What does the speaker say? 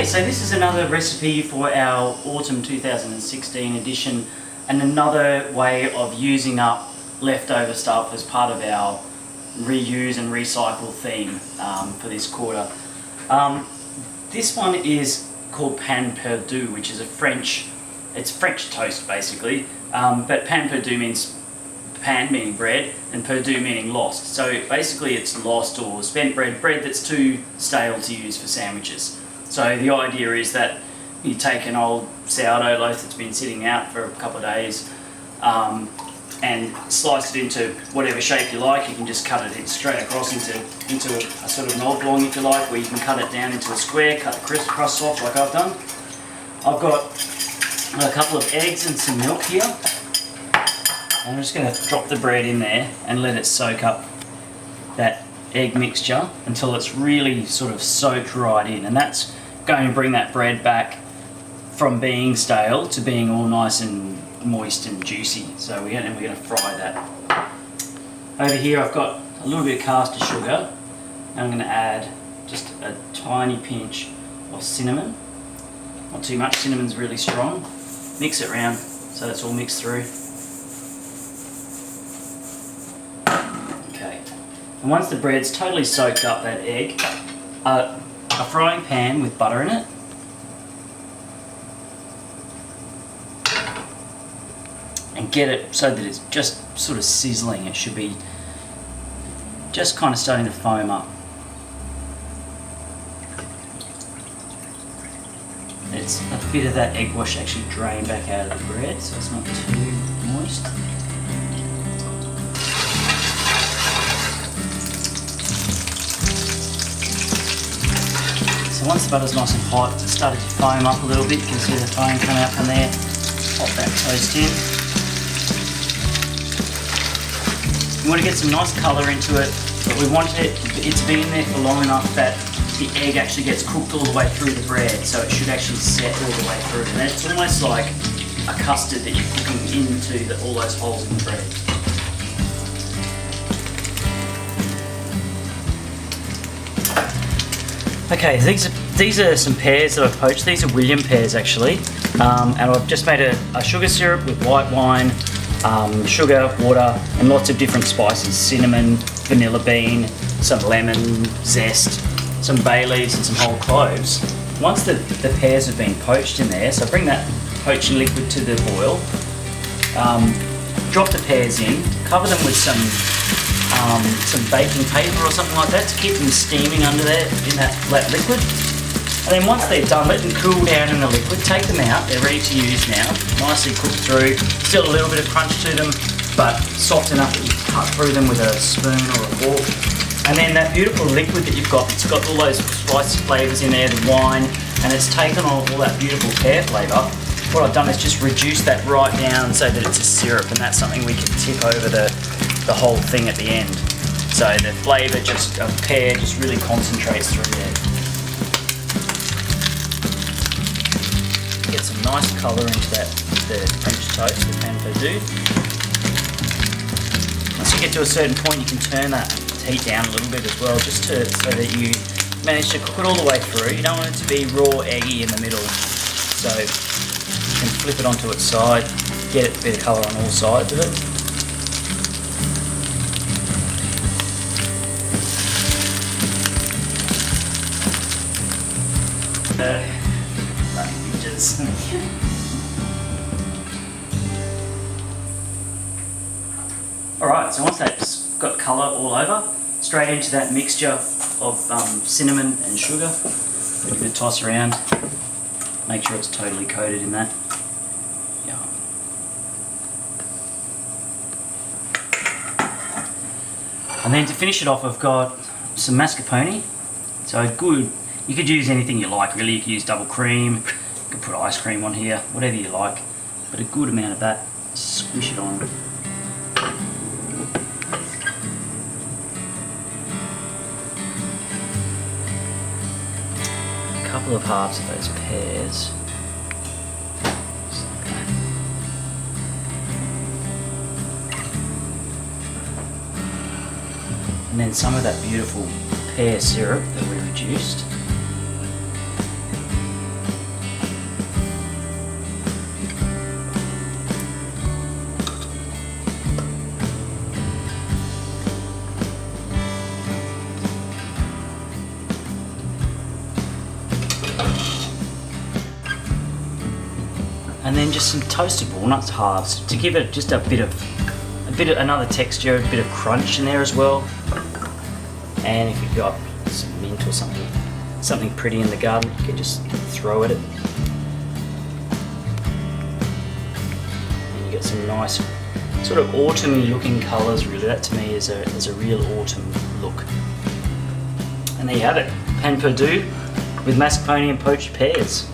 Okay, so this is another recipe for our autumn 2016 edition, and another way of using up leftover stuff as part of our reuse and recycle theme for this quarter. This one is called perdu, which is it's French toast basically, but perdu means pan meaning bread and perdu meaning lost. So basically it's lost or spent bread that's too stale to use for sandwiches. So the idea is that you take an old sourdough loaf that's been sitting out for a couple of days and slice it into whatever shape you like. You can just cut it straight across into a sort of an oblong if you like, where you can cut it down into a square, cut the crust off like I've done. I've got a couple of eggs and some milk here. I'm just going to drop the bread in there and let it soak up that egg mixture until it's really sort of soaked right in, and that's going to bring that bread back from being stale to being all nice and moist and juicy. So we're going to fry that. Over here I've got a little bit of caster sugar, and I'm going to add just a tiny pinch of cinnamon. Not too much, cinnamon's really strong. Mix it around so it's all mixed through. Okay, and once the bread's totally soaked up that egg, a frying pan with butter in it. And get it so that it's just sort of sizzling. It should be just kind of starting to foam up. It's a bit of that egg wash actually drain back out of the bread, so it's not too moist. So once the butter's nice and hot, it's started to foam up a little bit. You can see the foam coming out from there. Pop that toast in. We want to get some nice colour into it, but we want it to be in there for long enough that the egg actually gets cooked all the way through the bread, so it should actually set all the way through. And it's almost like a custard that you're cooking into all those holes in the bread. Okay, these are some pears that I've poached. These are William pears actually, and I've just made a sugar syrup with white wine, sugar, water, and lots of different spices: cinnamon, vanilla bean, some lemon zest, some bay leaves, and some whole cloves. Once the pears have been poached in there, so bring that poaching liquid to the boil, drop the pears in, cover them with some baking paper or something like that to keep them steaming under there in that liquid. And then once they're done, let them cool down in the liquid, take them out, they're ready to use now, nicely cooked through, still a little bit of crunch to them, but soft enough that you can cut through them with a spoon or a fork. And then that beautiful liquid that you've got, it's got all those spicy flavours in there, the wine, and it's taken on all that beautiful pear flavour. What I've done is just reduce that right down so that it's a syrup, and that's something we can tip over the whole thing at the end. So the flavour of pear just really concentrates through there. Get some nice colour into the French toast, the pan perdu. Once you get to a certain point, you can turn that heat down a little bit as well, just so that you manage to cook it all the way through. You don't want it to be raw eggy in the middle, so you can flip it onto its side, get a bit of colour on all sides of it. Alright, so once that's got colour all over, straight into that mixture of cinnamon and sugar. Give it a toss around, make sure it's totally coated in that. Yeah. And then to finish it off, I've got some mascarpone. So good, you could use anything you like really. You could use double cream, you could put ice cream on here, whatever you like, but a good amount of that, squish it on. A couple of halves of those pears. And then some of that beautiful pear syrup that we reduced. And then just some toasted walnuts halves to give it just a bit of another texture, a bit of crunch in there as well. And if you've got some mint or something pretty in the garden, you can just throw at it. And you get some nice sort of autumny looking colours really. That to me is a real autumn look. And there you have it, pan perdu with mascarpone and poached pears.